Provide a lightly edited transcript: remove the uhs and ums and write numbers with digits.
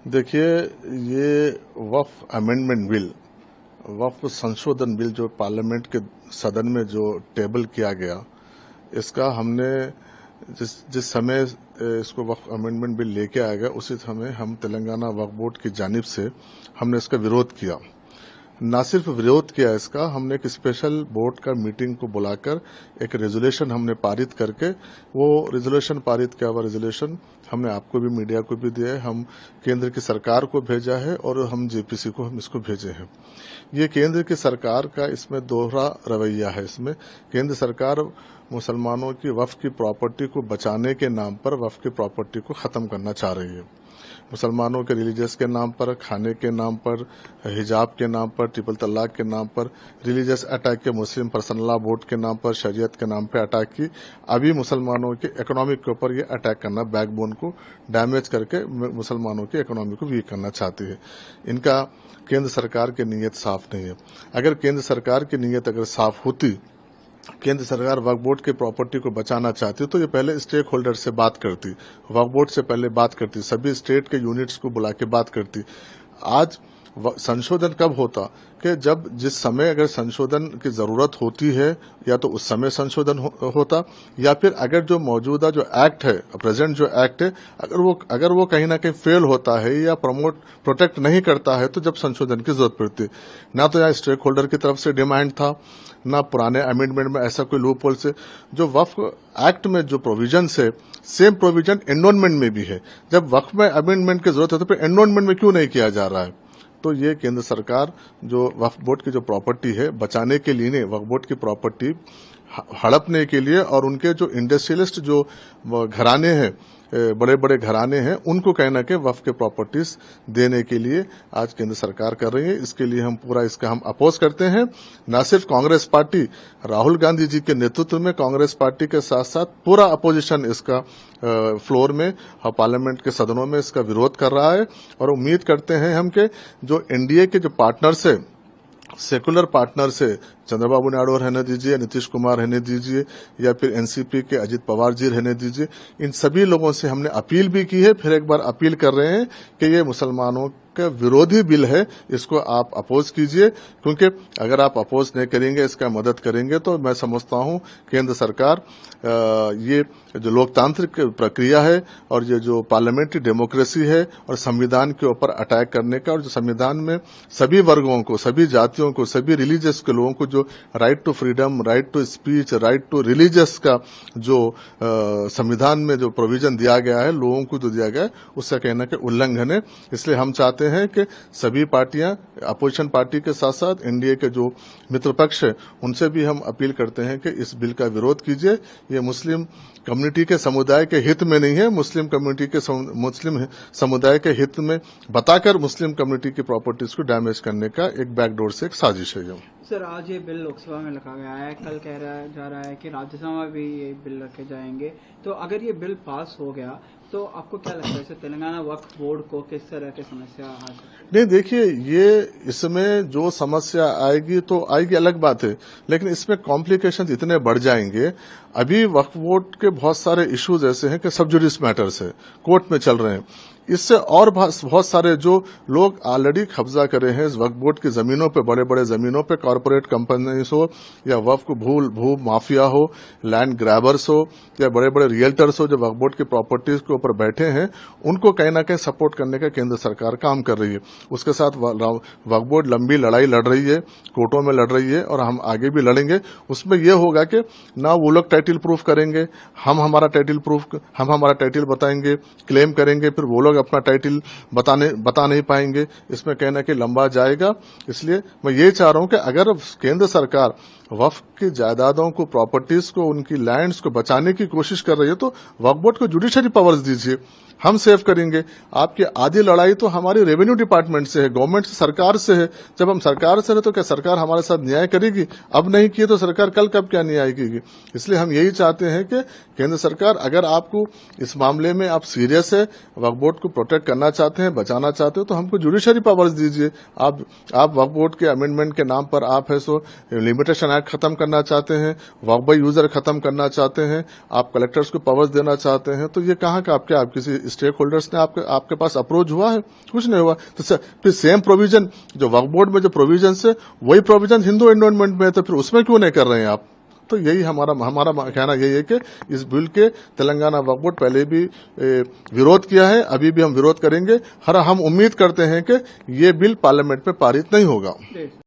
देखिए, ये वक्फ amendment bill, वक्फ संशोधन बिल जो पार्लियामेंट के सदन में जो टेबल किया गया, इसका हमने जिस समय इसको वक्फ अमेंडमेंट बिल लेके आया गया, उसी समय हम तेलंगाना वक्फ बोर्ड की जानिब से हमने इसका विरोध किया। न सिर्फ विरोध किया इसका, हमने एक स्पेशल बोर्ड का मीटिंग को बुलाकर एक रेजोल्यूशन हमने पारित करके, वो रेजोल्यूशन पारित किया हुआ रेजोल्यूशन हमने आपको भी, मीडिया को भी दिया है, हम केंद्र की सरकार को भेजा है और हम जेपीसी को हम इसको भेजे हैं। ये केंद्र की सरकार का इसमें दोहरा रवैया है। इसमें केंद्र सरकार मुसलमानों की वक्फ की प्रॉपर्टी को बचाने के नाम पर वक्फ की प्रॉपर्टी को खत्म करना चाह रही है। मुसलमानों के रिलीजियस के नाम पर, खाने के नाम पर, हिजाब के नाम पर, ट्रिपल तलाक के नाम पर, रिलीजियस अटैक के, मुस्लिम पर्सनल लॉ बोर्ड के नाम पर, शरीयत के नाम पर अटैक की। अभी मुसलमानों के इकोनॉमिक के ऊपर ये अटैक करना, बैकबोन को डैमेज करके मुसलमानों की इकोनॉमी को वीक करना चाहती है। इनका केंद्र सरकार की नीयत साफ नहीं है। अगर केंद्र सरकार की नीयत अगर साफ होती, केंद्र सरकार वक्फ बोर्ड की प्रॉपर्टी को बचाना चाहती तो ये पहले स्टेक होल्डर से बात करती, वक्फ बोर्ड से पहले बात करती, सभी स्टेट के यूनिट्स को बुला के बात करती। आज संशोधन कब होता कि जब जिस समय अगर संशोधन की जरूरत होती है, या तो उस समय संशोधन होता, या फिर अगर जो मौजूदा जो एक्ट है, प्रेजेंट जो एक्ट है, अगर वो कहीं ना कहीं फेल होता है या प्रोटेक्ट नहीं करता है, तो जब संशोधन की जरूरत पड़ती। ना तो यहाँ स्टेक होल्डर की तरफ से डिमांड था, ना पुराने अमेंडमेंट में ऐसा कोई लूप होल से। जो वक्फ एक्ट में जो प्रोविजन है, सेम प्रोविजन एनवायरमेंट में भी है। जब वक्फ में अमेंडमेंट की जरूरत है तो फिर एनवायरमेंट में क्यों नहीं किया जा रहा है? तो ये केंद्र सरकार जो वक्फ बोर्ड की जो प्रॉपर्टी है बचाने के लिए, वक्फ बोर्ड की प्रॉपर्टी हड़पने के लिए, और उनके जो इंडस्ट्रियलिस्ट जो घराने हैं, बड़े बड़े घराने हैं, उनको कहना कि वक्फ के प्रॉपर्टीज देने के लिए आज केंद्र सरकार कर रही है। इसके लिए हम पूरा इसका हम अपोज करते हैं। न सिर्फ कांग्रेस पार्टी, राहुल गांधी जी के नेतृत्व में कांग्रेस पार्टी के साथ साथ पूरा अपोजिशन इसका फ्लोर में, पार्लियामेंट के सदनों में इसका विरोध कर रहा है। और उम्मीद करते हैं हम कि जो एनडीए के जो पार्टनर्स है, सेकुलर पार्टनर से, चंद्रबाबू नायडू रहने दीजिए, नीतीश कुमार रहने दीजिए, या फिर एनसीपी के अजित पवार जी रहने दीजिए, इन सभी लोगों से हमने अपील भी की है, फिर एक बार अपील कर रहे हैं कि ये मुसलमानों का विरोधी बिल है, इसको आप अपोज कीजिए। क्योंकि अगर आप अपोज नहीं करेंगे, इसका मदद करेंगे, तो मैं समझता हूं केंद्र सरकार ये जो लोकतांत्रिक प्रक्रिया है और ये जो पार्लियामेंट्री डेमोक्रेसी है और संविधान के ऊपर अटैक करने का, और जो संविधान में सभी वर्गों को, सभी जातियों को, सभी रिलीजियस के लोगों को जो right to freedom, right to speech, right to religious का जो संविधान में जो प्रोविजन दिया गया है, लोगों को जो दिया गया है, उसका कहना कि उल्लंघन है। इसलिए हम चाहते हैं कि सभी पार्टियां, अपोजिशन पार्टी के साथ साथ एनडीए के जो मित्र पक्ष है, उनसे भी हम अपील करते हैं कि इस बिल का विरोध कीजिए। ये मुस्लिम कम्युनिटी के समुदाय के हित में नहीं है, मुस्लिम कम्युनिटी के मुस्लिम समुदाय के हित में बताकर मुस्लिम कम्युनिटी की प्रॉपर्टीज को डैमेज करने का एक बैकडोर से एक साजिश है। सर, आज ये बिल लोकसभा में रखा गया है, कल जा रहा है कि राज्यसभा में भी ये बिल रखे जाएंगे। तो अगर ये बिल पास हो गया तो आपको क्या लगता है इससे तेलंगाना वक्फ बोर्ड को किस तरह की समस्या आ सकती है? नहीं, देखिए, ये इसमें जो समस्या आएगी तो आएगी, अलग बात है, लेकिन इसमें कॉम्प्लिकेशंस इतने बढ़ जाएंगे। अभी वक्फ बोर्ड के बहुत सारे इश्यूज ऐसे हैं कि सब जुडिस मैटर्स है, कोर्ट में चल रहे हैं। इससे और बहुत सारे जो लोग ऑलरेडी कब्जा करे हैं इस वक्फ बोर्ड की जमीनों पे, बड़े बड़े जमीनों पे, कॉर्पोरेट कंपनीज हो या वक्फ भू माफिया हो, लैंड ग्रैबर्स हो, या बड़े बड़े रियल्टर्स हो, जो वक्फ बोर्ड की प्रॉपर्टीज के ऊपर बैठे हैं, उनको कहीं ना कहीं सपोर्ट करने का केंद्र सरकार काम कर रही है। उसके साथ वक्फ बोर्ड लंबी लड़ाई लड़ रही है, कोर्टों में लड़ रही है, और हम आगे भी लड़ेंगे। उसमें यह होगा कि ना वो लोग टाइटल प्रूफ करेंगे, हम हमारा टाइटल बताएंगे, क्लेम करेंगे, फिर वो अपना टाइटल बता नहीं पाएंगे। इसमें कहना कि लंबा जाएगा। इसलिए मैं ये चाह रहा हूं कि अगर केंद्र सरकार वक्फ की जायदादों को, प्रॉपर्टीज को, उनकी लैंड्स को बचाने की कोशिश कर रही है, तो वक्फ बोर्ड को जुडिशरी पावर्स दीजिए, हम सेव करेंगे। आपकी आधी लड़ाई तो हमारी रेवेन्यू डिपार्टमेंट से है, गवर्नमेंट से, सरकार से है। जब हम सरकार से है तो क्या सरकार हमारे साथ न्याय करेगी? अब नहीं किए तो सरकार कल कब क्या न्याय करेगी? इसलिए हम यही चाहते हैं कि केंद्र सरकार, अगर आपको इस मामले में आप सीरियस है, वक्फ बोर्ड को प्रोटेक्ट करना चाहते हैं, बचाना चाहते हो, तो हमको जुडिशरी पावर्स दीजिए। आप वक्फ बोर्ड के अमेंडमेंट के नाम पर आप है सो लिमिटेशन एक्ट खत्म करना चाहते हैं, वक्फ बाय यूजर खत्म करना चाहते हैं, आप कलेक्टर्स को पावर्स देना चाहते हैं, तो ये कहाँ का आप किसी स्टेक होल्डर्स ने आपके पास अप्रोच हुआ है? कुछ नहीं हुआ। तो फिर सेम प्रोविजन जो वक्फ बोर्ड में जो प्रोविजन है वही प्रोविजन हिंदू एंडोमेंट में है, तो फिर उसमें क्यों नहीं कर रहे हैं आप? तो यही हमारा कहना यही है कि इस बिल के तेलंगाना वक्फ बोर्ड पहले भी विरोध किया है, अभी भी हम विरोध करेंगे। हम उम्मीद करते हैं कि ये बिल पार्लियामेंट में पारित नहीं होगा।